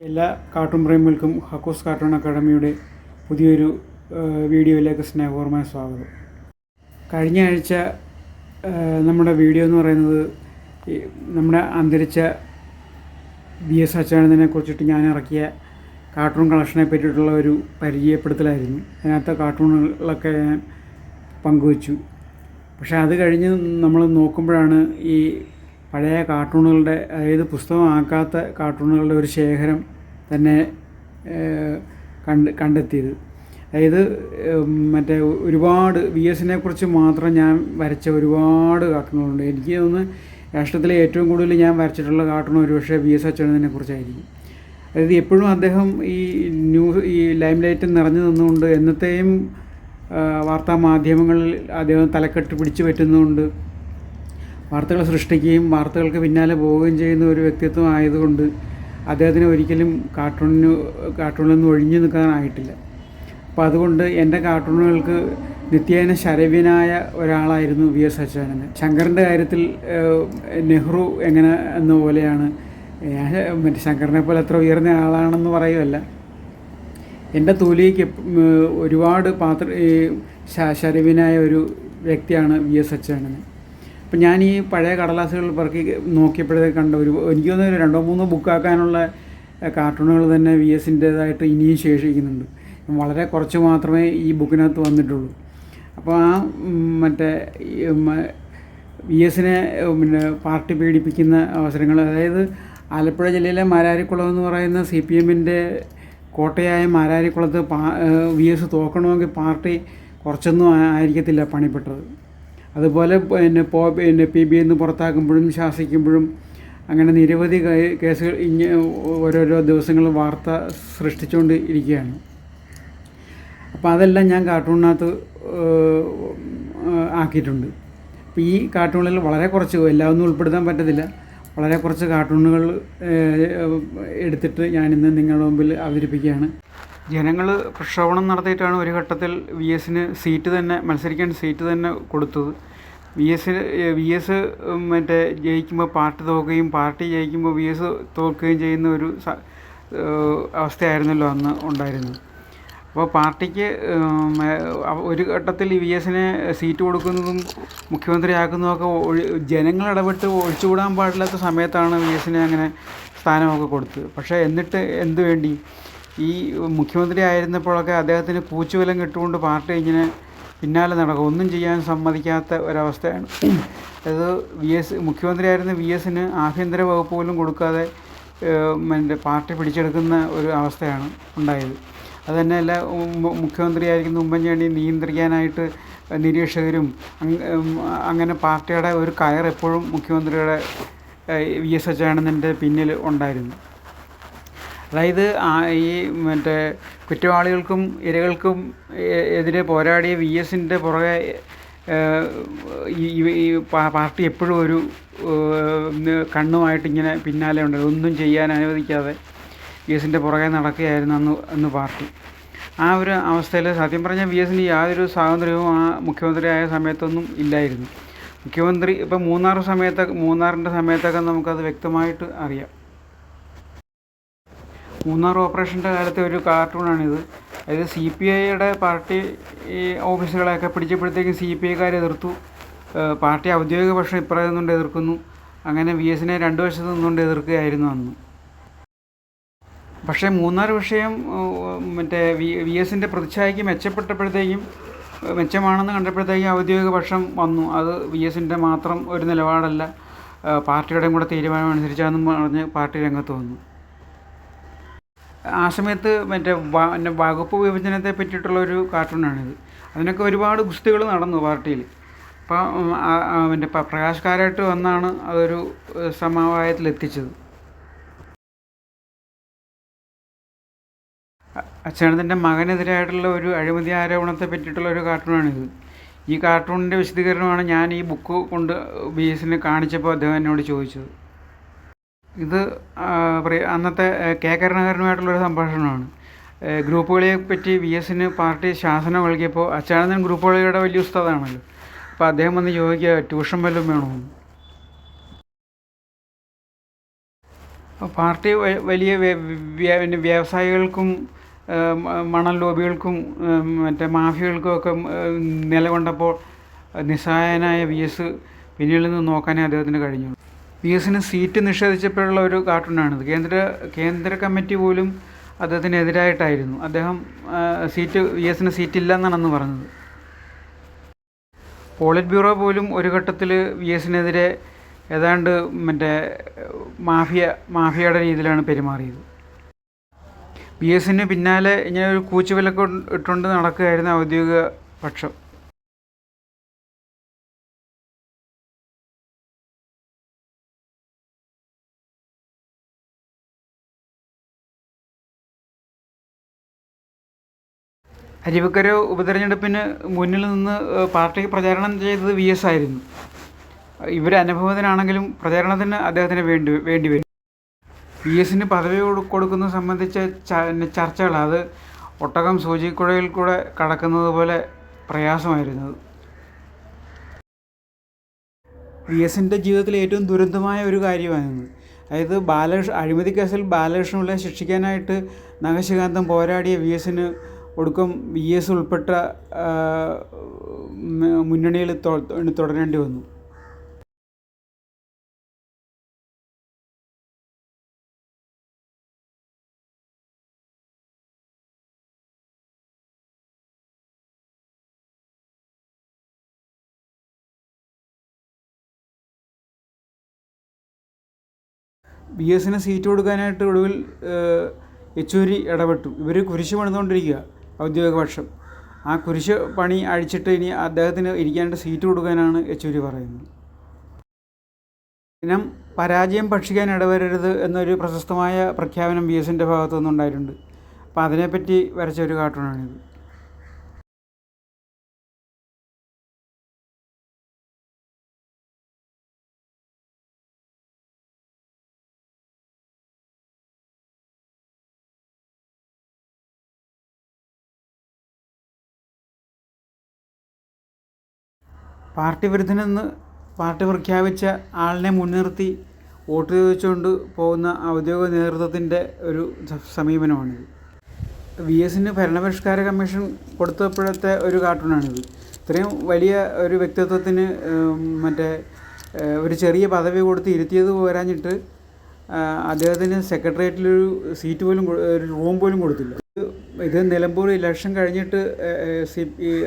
എല്ലാ cartoon പ്രേമികൾക്കും ഹക്കോസ് cartoon അക്കാഡമിയുടെ പുതിയൊരു വീഡിയോയിലേക്ക് സ്നേഹപൂർവ്വമായ സ്വാഗതം. കഴിഞ്ഞ ആഴ്ച നമ്മുടെ വീഡിയോ എന്ന് പറയുന്നത് നമ്മുടെ അന്തരിച്ച BS അച്യുതാനന്ദനെ കുറിച്ചിട്ട് ഞാൻ ഇറക്കിയ കാർട്ടൂൺ കളക്ഷനെ പറ്റിയിട്ടുള്ള ഒരു പരിചയപ്പെടുത്തലായിരുന്നു. അതിനകത്തെ കാർട്ടൂണുകളൊക്കെ ഞാൻ പങ്കുവച്ചു. പക്ഷേ അത് കഴിഞ്ഞ് നമ്മൾ നോക്കുമ്പോഴാണ് ഈ പഴയ കാർട്ടൂണുകളുടെ, അതായത് പുസ്തകമാക്കാത്ത കാർട്ടൂണുകളുടെ ഒരു ശേഖരം തന്നെ കണ്ടെത്തിയത്. അതായത് ഒരുപാട് VSനെ കുറിച്ച് മാത്രം ഞാൻ വരച്ച ഒരുപാട് കാർട്ടൂണുകളുണ്ട്. എനിക്ക് തോന്നുന്നു രാഷ്ട്രത്തിലെ ഏറ്റവും കൂടുതൽ ഞാൻ വരച്ചിട്ടുള്ള കാർട്ടൂൺ ഒരുപക്ഷെ BS അച്യുതാനന്ദനെ കുറിച്ചായിരിക്കും. അതായത് എപ്പോഴും അദ്ദേഹം ഈ ലൈം ലൈറ്റ് നിറഞ്ഞു നിന്നുകൊണ്ട് എന്നത്തെയും വാർത്താ മാധ്യമങ്ങളിൽ അദ്ദേഹം തലക്കെട്ട് പിടിച്ചു പറ്റുന്നതുകൊണ്ട് വാർത്തകൾ സൃഷ്ടിക്കുകയും വാർത്തകൾക്ക് പിന്നാലെ പോവുകയും ചെയ്യുന്ന ഒരു വ്യക്തിത്വം ആയതുകൊണ്ട് അദ്ദേഹത്തിന് ഒരിക്കലും കാർട്ടൂണിൽ നിന്ന് ഒഴിഞ്ഞു നിൽക്കാനായിട്ടില്ല. അപ്പോൾ അതുകൊണ്ട് എൻ്റെ കാർട്ടൂണുകൾക്ക് നിത്യേന ശരവ്യനായ ഒരാളായിരുന്നു BS അച്യുതാനന്ദൻ. ശങ്കറിൻ്റെ കാര്യത്തിൽ നെഹ്റു എങ്ങനെ എന്ന പോലെയാണ്. ശങ്കറിനെ പോലെ അത്ര ഉയർന്ന ആളാണെന്ന് പറയുമല്ല, എൻ്റെ തൂലിക്ക് ഒരുപാട് ശരവ്യനായ ഒരു വ്യക്തിയാണ് BS അച്യുതാനന്ദൻ. അപ്പം ഞാൻ ഈ പഴയ കടലാസുകൾ പറക്കി നോക്കിയപ്പോഴത്തേക്ക് കണ്ട എനിക്ക് തോന്നുന്നു 2-3 ബുക്കാക്കാനുള്ള കാർട്ടൂണുകൾ തന്നെ VSൻ്റേതായിട്ട് ഇനിയും ശേഷിക്കുന്നുണ്ട്. വളരെ കുറച്ച് മാത്രമേ ഈ ബുക്കിനകത്ത് വന്നിട്ടുള്ളൂ. അപ്പോൾ ആ VSനെ പാർട്ടി പീഡിപ്പിക്കുന്ന അവസരങ്ങൾ, അതായത് ആലപ്പുഴ ജില്ലയിലെ മാരാരിക്കുളം എന്ന് പറയുന്ന CPMൻ്റെ കോട്ടയായ മാരാരിക്കുളത്ത് VS തോക്കണമെങ്കിൽ പാർട്ടി കുറച്ചൊന്നും ആയിരിക്കത്തില്ല പണിപ്പെട്ടത്. അതുപോലെ PB എന്ന് പുറത്താക്കുമ്പോഴും ശാസിക്കുമ്പോഴും അങ്ങനെ നിരവധി കേസുകൾ ഓരോരോ ദിവസങ്ങൾ വാർത്ത സൃഷ്ടിച്ചുകൊണ്ട് ഇരിക്കുകയാണ്. അപ്പോൾ അതെല്ലാം ഞാൻ കാർട്ടൂണിനകത്ത് ആക്കിയിട്ടുണ്ട്. അപ്പോൾ ഈ കാർട്ടൂണിൽ വളരെ കുറച്ച്, എല്ലാം ഒന്നും ഉൾപ്പെടുത്താൻ പറ്റത്തില്ല, വളരെ കുറച്ച് കാർട്ടൂണുകൾ എടുത്തിട്ട് ഞാനിന്ന് നിങ്ങളുടെ മുമ്പിൽ അവതരിപ്പിക്കുകയാണ്. ജനങ്ങൾ പ്രക്ഷോഭണം നടത്തിയിട്ടാണ് ഒരു ഘട്ടത്തിൽ VSന് മത്സരിക്കാൻ സീറ്റ് തന്നെ കൊടുത്തത്. VS ജയിക്കുമ്പോൾ പാർട്ടി തോക്കുകയും പാർട്ടി ജയിക്കുമ്പോൾ VS തോൽക്കുകയും ചെയ്യുന്ന ഒരു അവസ്ഥയായിരുന്നല്ലോ അന്ന് ഉണ്ടായിരുന്നത്. അപ്പോൾ പാർട്ടിക്ക് ഒരു ഘട്ടത്തിൽ ഈ VSനെ സീറ്റ് കൊടുക്കുന്നതും മുഖ്യമന്ത്രിയാക്കുന്നതുമൊക്കെ ജനങ്ങൾ ഇടപെട്ട് ഒഴിച്ചുകൂടാൻ പാടില്ലാത്ത സമയത്താണ് VSനെ അങ്ങനെ സ്ഥാനമൊക്കെ കൊടുത്തത്. പക്ഷേ എന്നിട്ട് എന്തു വേണ്ടി, ഈ മുഖ്യമന്ത്രി ആയിരുന്നപ്പോഴൊക്കെ അദ്ദേഹത്തിന് പൂച്ചുവിലം കിട്ടുകൊണ്ട് പാർട്ടി ഇങ്ങനെ പിന്നാലെ നടക്കും, ഒന്നും ചെയ്യാൻ സമ്മതിക്കാത്ത ഒരവസ്ഥയാണ്. അത് മുഖ്യമന്ത്രിയായിരുന്ന VSന് ആഭ്യന്തര വകുപ്പ് പോലും കൊടുക്കാതെ പാർട്ടി പിടിച്ചെടുക്കുന്ന ഒരു അവസ്ഥയാണ് ഉണ്ടായത്. അതുതന്നെയല്ല, മുഖ്യമന്ത്രിയായിരിക്കുന്ന ഉമ്മൻചാണ്ടി നിയന്ത്രിക്കാനായിട്ട് നിരീക്ഷകരും അങ്ങനെ പാർട്ടിയുടെ ഒരു കയർ എപ്പോഴും മുഖ്യമന്ത്രിയുടെ VS അച്യുതാനന്ദൻ്റെ പിന്നിൽ ഉണ്ടായിരുന്നു. അതായത് ഈ കുറ്റവാളികൾക്കും ഇരകൾക്കും എതിരെ പോരാടിയ VSൻ്റെ പുറകെ ഈ പാർട്ടി എപ്പോഴും ഒരു കണ്ണുമായിട്ട് ഇങ്ങനെ പിന്നാലെ ഉണ്ട്, ഒന്നും ചെയ്യാൻ അനുവദിക്കാതെ VSൻ്റെ പുറകെ നടക്കുകയായിരുന്നു അന്ന് പാർട്ടി. ആ ഒരു അവസ്ഥയിൽ സത്യം പറഞ്ഞാൽ VSന് യാതൊരു സ്വാതന്ത്ര്യവും ആ മുഖ്യമന്ത്രിയായ സമയത്തൊന്നും ഇല്ലായിരുന്നു. മുഖ്യമന്ത്രി ഇപ്പം മൂന്നാറിൻ്റെ സമയത്തൊക്കെ നമുക്കത് വ്യക്തമായിട്ട് അറിയാം. മൂന്നാർ ഓപ്പറേഷൻ്റെ കാലത്തെ ഒരു കാർട്ടൂണാണിത്. അതായത് CPIയുടെ പാർട്ടി ഓഫീസുകളെയൊക്കെ പിടിച്ചപ്പോഴത്തേക്കും CPIക്കാർ എതിർത്തു. പാർട്ടി ഔദ്യോഗിക പക്ഷം ഇപ്പുറം നിന്നുകൊണ്ട് എതിർക്കുന്നു. അങ്ങനെ VSനെ 2 വശത്ത് നിന്നുകൊണ്ട് എതിർക്കുകയായിരുന്നു അന്ന്. പക്ഷേ മൂന്നാർ വിഷയം VSൻ്റെ പ്രതിച്ഛായയ്ക്ക് മെച്ചമാണെന്ന് കണ്ടപ്പോഴത്തേക്കും ഔദ്യോഗിക പക്ഷം വന്നു. അത് VSൻ്റെ മാത്രം ഒരു നിലപാടല്ല, പാർട്ടിയുടെയും കൂടെ തീരുമാനമനുസരിച്ചാണെന്നും പറഞ്ഞ് പാർട്ടി രംഗത്ത് വന്നു. ആ സമയത്ത് വകുപ്പ് വിഭജനത്തെ പറ്റിയിട്ടുള്ളൊരു കാർട്ടൂണാണിത്. അതിനൊക്കെ ഒരുപാട് ഗുസ്തികൾ നടന്നു പാർട്ടിയിൽ. അപ്പം പ്രകാശ് കാരാട്ട് വന്നാണ് അതൊരു സമവായത്തിലെത്തിച്ചത്. അച്യുതാനന്ദൻ്റെ മകനെതിരായിട്ടുള്ള ഒരു അഴിമതി ആരോപണത്തെ പറ്റിയിട്ടുള്ള ഒരു കാർട്ടൂണാണിത്. ഈ കാർട്ടൂണിൻ്റെ വിശദീകരണമാണ് ഞാൻ ഈ ബുക്ക് കൊണ്ട് VSനെ കാണിച്ചപ്പോൾ അദ്ദേഹം എന്നോട് ചോദിച്ചത്. ഇത് അന്നത്തെ K കരുണാകരനുമായിട്ടുള്ളൊരു സംഭാഷണമാണ്. ഗ്രൂപ്പുകളെ പറ്റി VSന് പാർട്ടി ശാസനം നൽകിയപ്പോൾ അച്യുതാനന്ദൻ ഗ്രൂപ്പുകളിയുടെ വലിയ ഉസ്താദാണല്ലോ. അപ്പോൾ അദ്ദേഹം വന്ന് ചോദിക്കുക, ട്യൂഷൻ വല്ലതും വേണമെന്ന്. പാർട്ടി വലിയ പിന്നെ വ്യവസായികൾക്കും മണൽ ലോബികൾക്കും മറ്റേ മാഫിയകൾക്കും ഒക്കെ നിലകൊണ്ടപ്പോൾ നിസ്സഹായനായ വി എസ് പിന്നിൽ നിന്ന് നോക്കാനേ അദ്ദേഹത്തിന് കഴിഞ്ഞു. വി എസിന് സീറ്റ് നിഷേധിച്ചപ്പോഴുള്ള ഒരു കാർട്ടൂണാണിത്. കേന്ദ്ര കമ്മിറ്റി പോലും അദ്ദേഹത്തിനെതിരായിട്ടായിരുന്നു. അദ്ദേഹം വി എസിന് സീറ്റില്ല എന്നാണ് അന്ന് പറഞ്ഞത്. പോളിറ്റ് ബ്യൂറോ പോലും ഒരു ഘട്ടത്തിൽ വി എസിനെതിരെ ഏതാണ്ട് മറ്റേ മാഫിയയുടെ രീതിയിലാണ് പെരുമാറിയത്. വി എസിന് പിന്നാലെ ഇങ്ങനെ ഒരു കൂച്ചുവിലക്ക് ഇട്ടുകൊണ്ട് നടക്കുകയായിരുന്നു ഔദ്യോഗിക പക്ഷം. അരുവിക്കര ഉപതെരഞ്ഞെടുപ്പിന് മുന്നിൽ നിന്ന് പാർട്ടി പ്രചാരണം ചെയ്തത് വി എസ് ആയിരുന്നു. ഇവർ അനുഭവത്തിനാണെങ്കിലും പ്രചാരണത്തിന് അദ്ദേഹത്തിന് വേണ്ടി വരും. വി എസിന് പദവി കൊടുക്കുന്നത് സംബന്ധിച്ച ചർച്ചകൾ അത് ഒട്ടകം സൂചിക്കുഴയിൽ കൂടെ കടക്കുന്നത് പോലെ പ്രയാസമായിരുന്നത്. വി എസിൻ്റെ ജീവിതത്തിലെ ഏറ്റവും ദുരന്തമായ ഒരു കാര്യമായിരുന്നു. അതായത് അഴിമതി കേസിൽ ബാലകൃഷ്ണപിള്ളയെ ശിക്ഷിക്കാനായിട്ട് നഖശികാന്തം പോരാടിയ വി എസിന് ഒടുക്കം വി എസ് ഉൾപ്പെട്ട മുന്നണിയിൽ തുടരേണ്ടി വന്നു. വി എസിന് സീറ്റ് കൊടുക്കാനായിട്ട് ഒടുവിൽ യെച്ചൂരി ഇടപെട്ടു. ഇവർ കുരിശ് പണിതുകൊണ്ടിരിക്കുക ഔദ്യോഗിക പക്ഷം. ആ കുരിശ് പണി അഴിച്ചിട്ട് ഇനി അദ്ദേഹത്തിന് ഇരിക്കാനായിട്ട് സീറ്റ് കൊടുക്കാനാണ് യെച്ചൂരി പറയുന്നത്. ഇനം പരാജയം ഭക്ഷിക്കാൻ ഇടവരരുത് എന്നൊരു പ്രശസ്തമായ പ്രഖ്യാപനം വി എസിൻ്റെ ഭാഗത്തു നിന്നുണ്ടായിട്ടുണ്ട്. അപ്പോൾ അതിനെപ്പറ്റി വരച്ച ഒരു കാർട്ടൂണാണിത്. പാർട്ടി വിരുദ്ധനെന്ന് പാർട്ടി പ്രഖ്യാപിച്ച ആളിനെ മുൻനിർത്തി വോട്ട് ചോദിച്ചുകൊണ്ട് പോകുന്ന ഔദ്യോഗിക നേതൃത്വത്തിൻ്റെ ഒരു സമീപനമാണിത്. വി എസിന് ഭരണപരിഷ്കാര കമ്മീഷൻ കൊടുത്തപ്പോഴത്തെ ഒരു കാർട്ടൂണാണിത്. ഇത്രയും വലിയ ഒരു വ്യക്തിത്വത്തിന് ഒരു ചെറിയ പദവി കൊടുത്ത് ഇരുത്തിയത് പോരാഞ്ഞിട്ട് അദ്ദേഹത്തിന് സെക്രട്ടേറിയറ്റിലൊരു സീറ്റ് പോലും ഒരു റൂം പോലും കൊടുത്തില്ല. ഇത് നിലമ്പൂർ ഇലക്ഷൻ കഴിഞ്ഞിട്ട്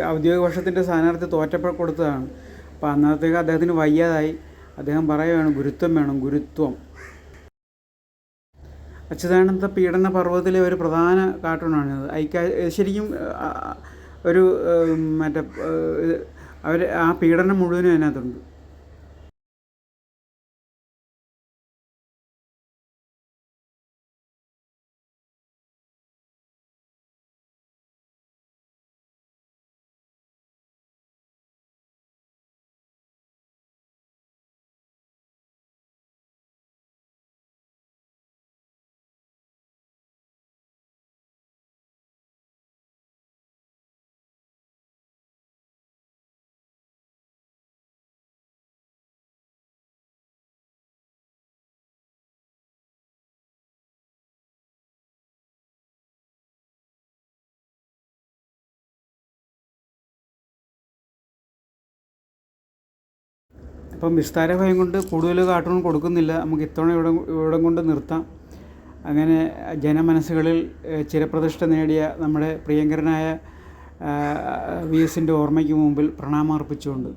ഔദ്യോഗിക പക്ഷത്തിൻ്റെ സ്ഥാനാർത്ഥി തോറ്റപ്പോൾ കൊടുത്തതാണ്. അപ്പോൾ അന്നത്തേക്ക് അദ്ദേഹത്തിന് വയ്യാതായി. അദ്ദേഹം പറയുകയാണ് ഗുരുത്വം വേണം, ഗുരുത്വം. അച്യുതാനന്ദ പീഡന പർവ്വത്തിലെ ഒരു പ്രധാന കാർട്ടൂണാണിത്. ശരിക്കും ഒരു അവർ ആ പീഡനം മുഴുവനും അതിനകത്തുണ്ട്. അപ്പം വിസ്താര ഭയം കൊണ്ട് കൂടുതൽ കാർട്ടൂൺ കൊടുക്കുന്നില്ല. നമുക്ക് ഇത്തവണ ഇവിടം കൊണ്ട് നിർത്താം. അങ്ങനെ ജനമനസ്സുകളിൽ ചിരപ്രതിഷ്ഠ നേടിയ നമ്മുടെ പ്രിയങ്കരനായ വി എസിൻ്റെ ഓർമ്മയ്ക്ക് മുമ്പിൽ പ്രണാമം അർപ്പിച്ചുകൊണ്ട്